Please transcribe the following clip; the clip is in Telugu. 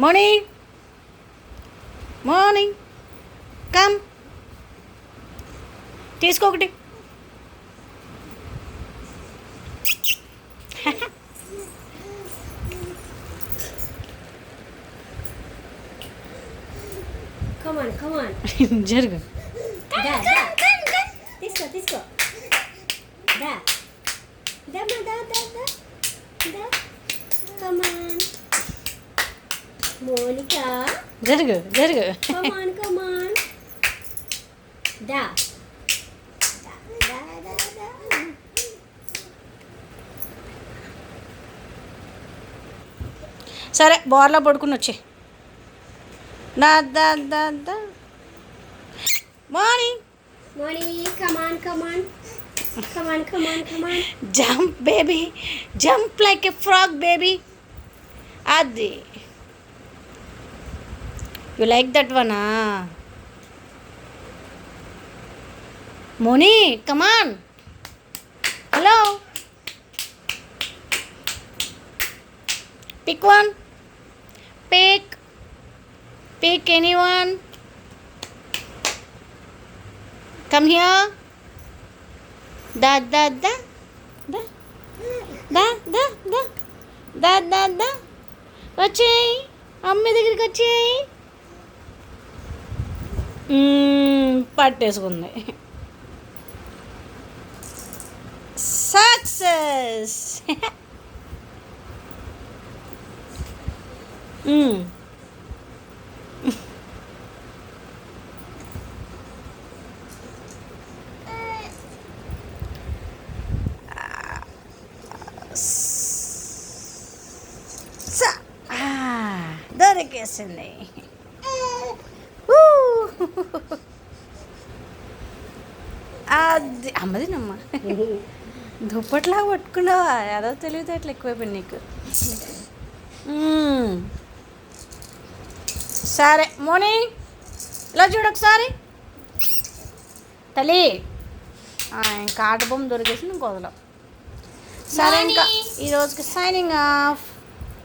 మార్నింగ్ మార్నింగ్ కమ్ తీసుకో ఒకటి. జరుగు. తీసుకో మోనికా జరుగు జరుగు. కమాన్ దా సరే బోర్లో పడుకుని వచ్చే. దా దా దా దా. Morning come on jump baby, jump like a frog baby. అది యు లైక్ దట్ వనా? మోనీ come on. Hello, pick one. Pick anyone. Come here. Da da da da da da da da da da. వచ్చేయి అమ్మ దగ్గరికి వచ్చేయి. పట్టేసుకుంది. సక్సెస్. దొరికేసింది. అది అమ్మదినమ్మ. దుప్పట్లాగా పట్టుకున్నావా? ఏదో తెలివితే అట్లా ఎక్కువైపోయింది నీకు. సరే మోనీ, ఇలా చూడు ఒకసారి. తల్లి ఇంకా ఆట బొమ్మ దొరికేసి నువ్వు వదలవు. సరే ఇంకా ఈరోజుకి సైనింగ్ ఆఫ్.